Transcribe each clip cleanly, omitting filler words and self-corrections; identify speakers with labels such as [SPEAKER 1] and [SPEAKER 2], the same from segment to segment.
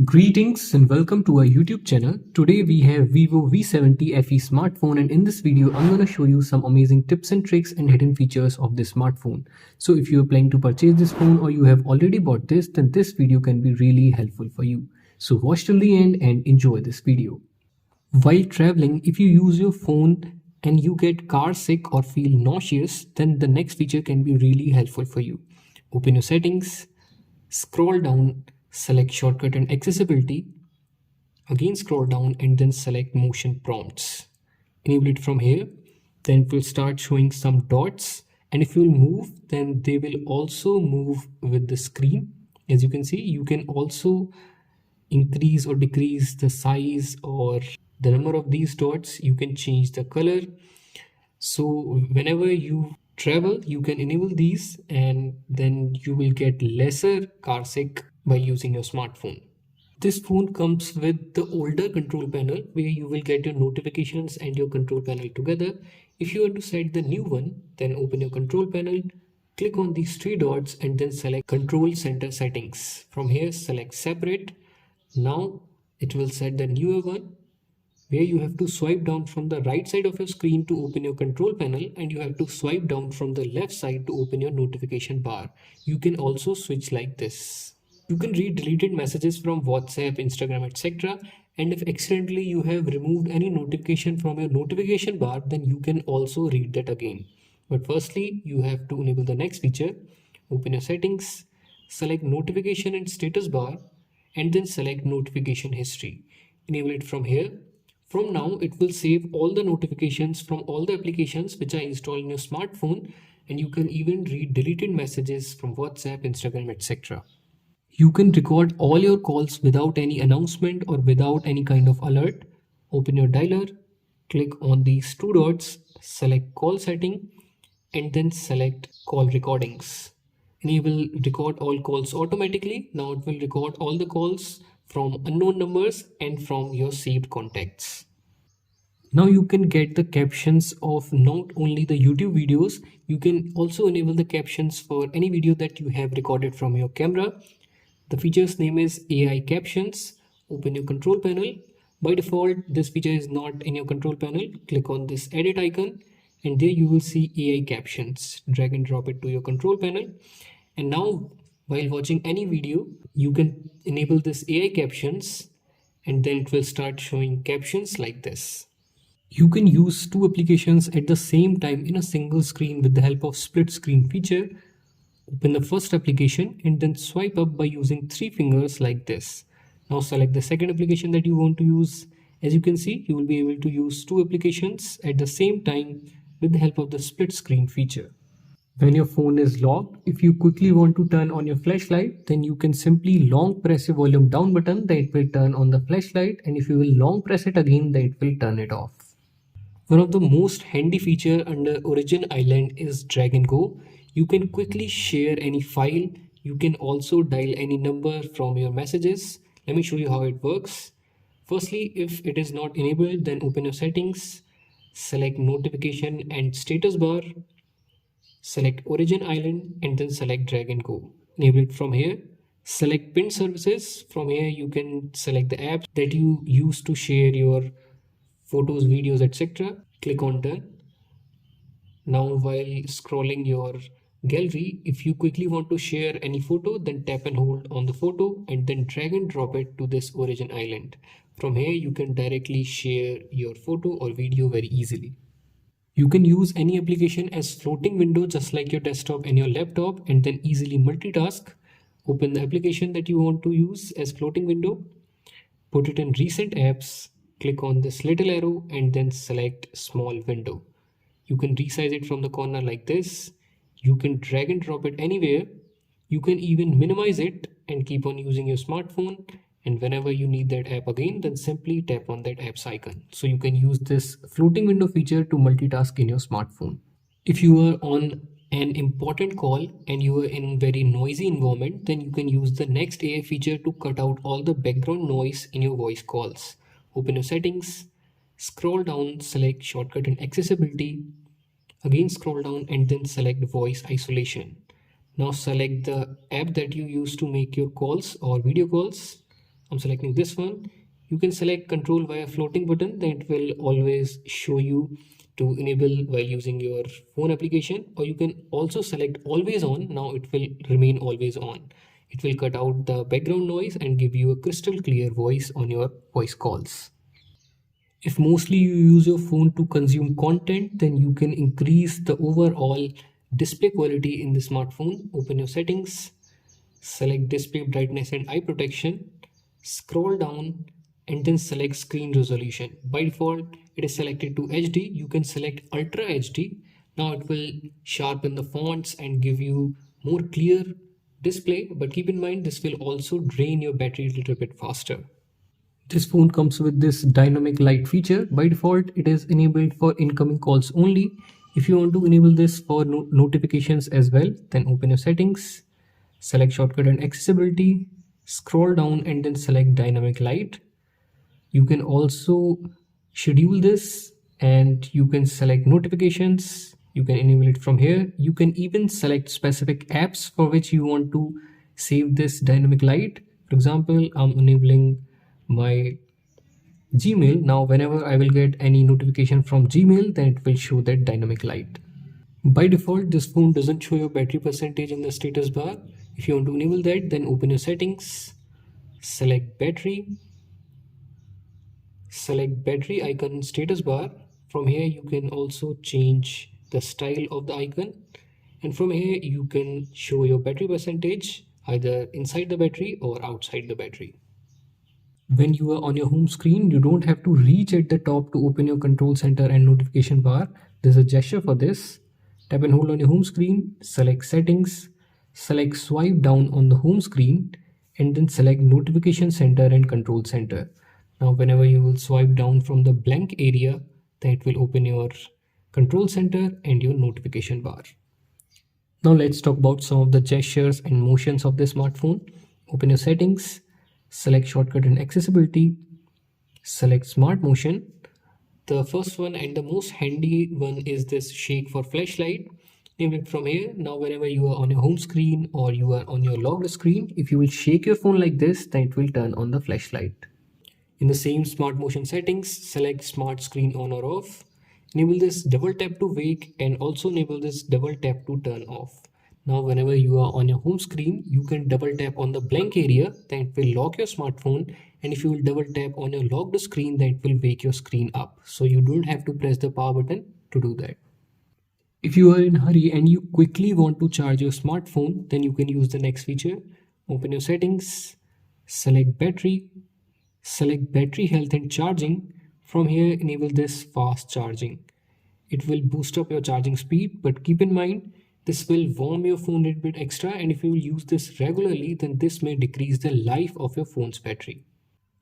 [SPEAKER 1] Greetings and welcome to our YouTube channel. Today we have Vivo V70 FE smartphone, and in this video I'm going to show you some amazing tips and tricks and hidden features of this smartphone. So if you are planning to purchase this phone or you have already bought this, then this video can be really helpful for you. So watch till the end and enjoy this video. While traveling, if you use your phone and you get car sick or feel nauseous, then the next feature can be really helpful for you. Open your settings, scroll down, select shortcut and accessibility. Again scroll down and then select motion prompts. Enable it from here. Then it will start showing some dots, and if you will move, then they will also move with the screen. As you can see, you can also increase or decrease the size or the number of these dots. You can change the color. So whenever you travel, you can enable these and then you will get lesser car sick by using your smartphone. This phone comes with the older control panel where you will get your notifications and your control panel together. If you want to set the new one, then open your control panel, click on these three dots and then select control center settings. From here select separate. Now it will set the newer one, where you have to swipe down from the right side of your screen to open your control panel, and you have to swipe down from the left side to open your notification bar. You can also switch like this. You can read deleted messages from WhatsApp, Instagram, etc. And if accidentally you have removed any notification from your notification bar, then you can also read that again. But firstly, you have to enable the next feature. Open your settings, select notification and status bar, and then select notification history. Enable it from here. From now, it will save all the notifications from all the applications which are installed in your smartphone, and you can even read deleted messages from WhatsApp, Instagram, etc. You can record all your calls without any announcement or without any kind of alert. Open your dialer, click on these two dots, select call setting, and then select call recordings. Enable record all calls automatically. Now it will record all the calls from unknown numbers and from your saved contacts. Now you can get the captions of not only the YouTube videos, you can also enable the captions for any video that you have recorded from your camera. The feature's name is AI Captions. Open your control panel. By default, this feature is not in your control panel. Click on this edit icon and there you will see AI Captions. Drag and drop it to your control panel. And now while watching any video, you can enable this AI Captions and then it will start showing captions like this. You can use two applications at the same time in a single screen with the help of split screen feature. Open the first application and then swipe up by using three fingers like this. Now select the second application that you want to use. As you can see, you will be able to use two applications at the same time with the help of the split screen feature. When your phone is locked, if you quickly want to turn on your flashlight, then you can simply long press your volume down button, that it will turn on the flashlight, and if you will long press it again, that it will turn it off. One of the most handy feature under Origin Island is drag and go. You can quickly share any file. You can also dial any number from your messages. Let me show you how it works. Firstly, if it is not enabled, then open your settings, select notification and status bar, select Origin Island and then select drag and go. Enable it from here. Select pinned services. From here you can select the apps that you use to share your photos, videos, etc. Click on done. Now while scrolling your gallery, if you quickly want to share any photo, then tap and hold on the photo and then drag and drop it to this Origin Island. From here you can directly share your photo or video very easily. You can use any application as floating window just like your desktop and your laptop and then easily multitask. Open the application that you want to use as floating window, put it in recent apps, click on this little arrow and then select small window. You can resize it from the corner like this. You can drag and drop it anywhere. You can even minimize it and keep on using your smartphone. And whenever you need that app again, then simply tap on that app's icon. So you can use this floating window feature to multitask in your smartphone. If you are on an important call and you are in very noisy environment, then you can use the next AI feature to cut out all the background noise in your voice calls. Open your settings, scroll down, select shortcut and accessibility. Again scroll down and then select voice isolation. Now select the app that you use to make your calls or video calls. I'm selecting this one. You can select control via floating button, then it will always show you to enable while using your phone application, or you can also select always on. Now it will remain always on. It will cut out the background noise and give you a crystal clear voice on your voice calls. If mostly you use your phone to consume content, then you can increase the overall display quality in the smartphone. Open your settings, select display brightness and eye protection, scroll down and then select screen resolution. By default, it is selected to HD. You can select Ultra HD. Now it will sharpen the fonts and give you more clear display, but keep in mind this will also drain your battery a little bit faster. This phone comes with this dynamic light feature. By default, it is enabled for incoming calls only. If you want to enable this for notifications as well, then open your settings, select shortcut and accessibility, scroll down and then select dynamic light. You can also schedule this and you can select notifications. You can enable it from here. You can even select specific apps for which you want to save this dynamic light. For example, I'm enabling my Gmail. Now whenever I will get any notification from Gmail, then it will show that dynamic light. By default, this phone doesn't show your battery percentage in the status bar. If you want to enable that, then open your settings, select battery, select battery icon in status bar. From here you can also change the style of the icon, and from here you can show your battery percentage either inside the battery or outside the battery. When you are on your home screen, you don't have to reach at the top to open your control center and notification bar. There's a gesture for this. Tap and hold on your home screen, select settings, select swipe down on the home screen, and then select notification center and control center. Now whenever you will swipe down from the blank area, then it will open your control center and your notification bar. Now let's talk about some of the gestures and motions of the smartphone. Open your settings, select shortcut and accessibility, select smart motion. The first one and the most handy one is this shake for flashlight. Name it from here. Now whenever you are on your home screen or you are on your logged screen, if you will shake your phone like this, then it will turn on the flashlight. In the same smart motion settings, select smart screen on or off. Enable this double tap to wake and also enable this double tap to turn off. Now whenever you are on your home screen, you can double tap on the blank area, then it will lock your smartphone, and if you will double tap on your locked screen, then it will wake your screen up. So you don't have to press the power button to do that. If you are in a hurry and you quickly want to charge your smartphone, then you can use the next feature. Open your settings, select battery, select battery health and charging. From here, enable this fast charging. It will boost up your charging speed, but keep in mind, this will warm your phone a little bit extra, and if you will use this regularly, then this may decrease the life of your phone's battery.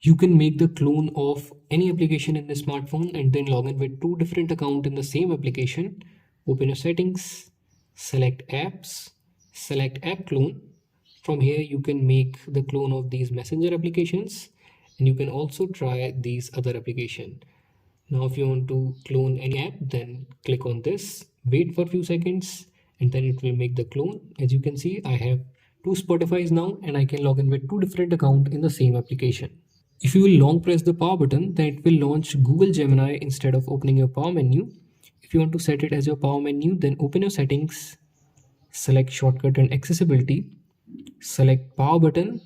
[SPEAKER 1] You can make the clone of any application in the smartphone and then log in with two different accounts in the same application. Open your settings, select apps, select app clone. From here, you can make the clone of these messenger applications, and you can also try these other application. Now if you want to clone any app, then click on this, wait for a few seconds, and then it will make the clone. As you can see, I have two Spotify's now, and I can log in with two different accounts in the same application. If you will long press the power button, then it will launch Google Gemini instead of opening your power menu. If you want to set it as your power menu, then open your settings, select shortcut and accessibility, select power button,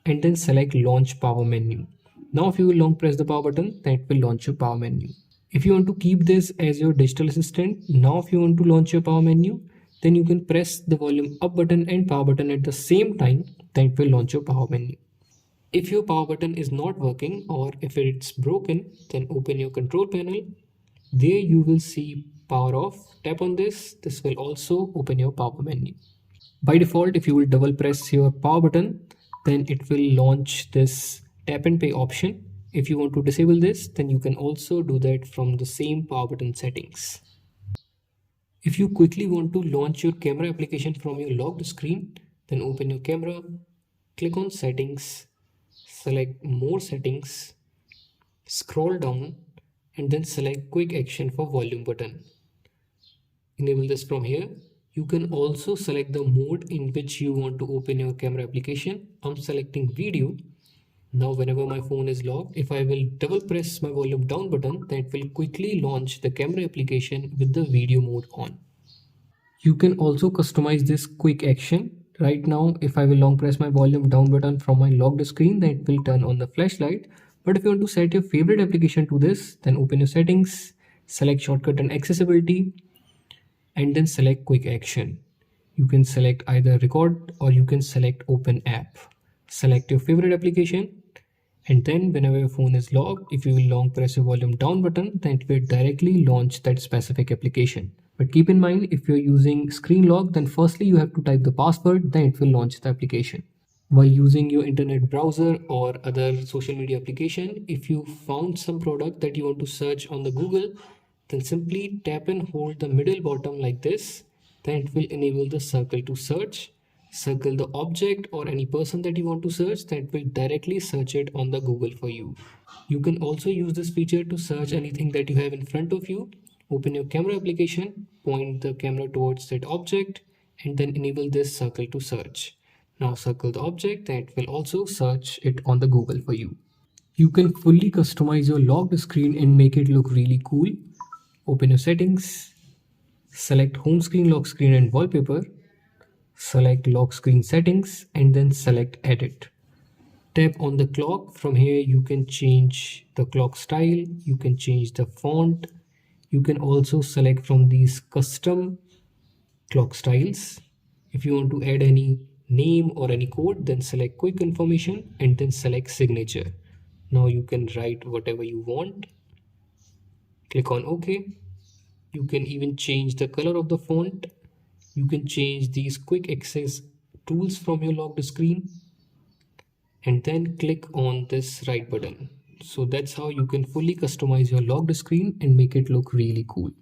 [SPEAKER 1] and then select launch power menu. Now if you will long press the power button, then it will launch your power menu. If you want to keep this as your digital assistant, now if you want to launch your power menu, then you can press the volume up button and power button at the same time, then it will launch your power menu. If your power button is not working or if it's broken, then open your control panel. There you will see power off. Tap on this. This will also open your power menu. By default, if you will double press your power button, then it will launch this tap and pay option. If you want to disable this, then you can also do that from the same power button settings. If you quickly want to launch your camera application from your locked screen, then open your camera, click on settings, select more settings, scroll down, and then select quick action for volume button. Enable this from here. You can also select the mode in which you want to open your camera application. I'm selecting video. Now whenever my phone is locked, if I will double press my volume down button, then it will quickly launch the camera application with the video mode on. You can also customize this quick action. Right now, if I will long press my volume down button from my locked screen, then it will turn on the flashlight. But if you want to set your favorite application to this, then open your settings, select shortcut and accessibility, and then select quick action. You can select either record or you can select open app. Select your favorite application, and then whenever your phone is locked, if you will long press your volume down button, then it will directly launch that specific application. But keep in mind, if you're using screen lock, then firstly you have to type the password, then it will launch the application. While using your internet browser or other social media application, if you found some product that you want to search on the Google, then simply tap and hold the middle bottom like this. Then it will enable the circle to search. Circle the object or any person that you want to search, then it will directly search it on the Google for you. You can also use this feature to search anything that you have in front of you. Open your camera application, point the camera towards that object, and then enable this circle to search. Now circle the object, then it will also search it on the Google for you. You can fully customize your locked screen and make it look really cool. Open your settings, select home screen, lock screen and wallpaper, select lock screen settings, and then select edit. Tap on the clock. From here you can change the clock style, you can change the font, you can also select from these custom clock styles. If you want to add any name or any code, then select quick confirmation and then select signature. Now you can write whatever you want. Click on OK. You can even change the color of the font. You can change these quick access tools from your locked screen, and then click on this right button. So that's how you can fully customize your locked screen and make it look really cool.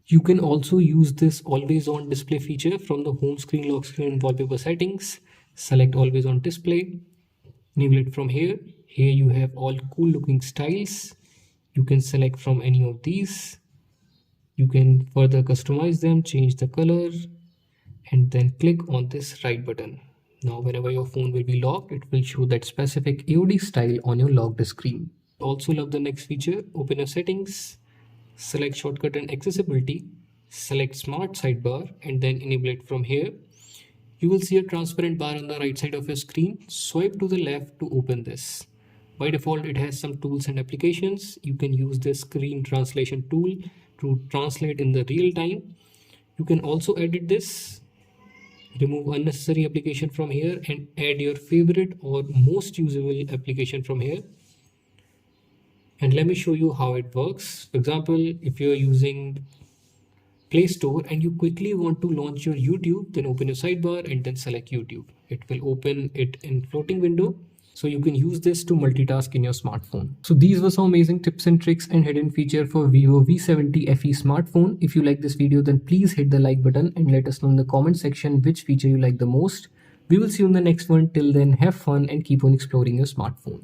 [SPEAKER 1] You can also use this always on display feature from the home screen, lock screen and wallpaper settings. Select always on display, enable it from here. Here you have all cool looking styles. You can select from any of these. You can further customize them, change the color, and then click on this right button. Now whenever your phone will be locked, it will show that specific AOD style on your locked screen. Also love the next feature. Open your settings, select shortcut and accessibility, select smart sidebar, and then enable it from here. You will see a transparent bar on the right side of your screen. Swipe to the left to open this. By default, it has some tools and applications. You can use this screen translation tool to translate in the real time. You can also edit this, remove unnecessary application from here, and add your favorite or most usable application from here. And let me show you how it works. For example, if you're using Play Store and you quickly want to launch your YouTube, then open your sidebar and then select YouTube. It will open it in floating window. So you can use this to multitask in your smartphone. So these were some amazing tips and tricks and hidden feature for Vivo V70 FE smartphone. If you like this video, then please hit the like button and let us know in the comment section which feature you like the most. We will see you in the next one. Till then, have fun and keep on exploring your smartphone.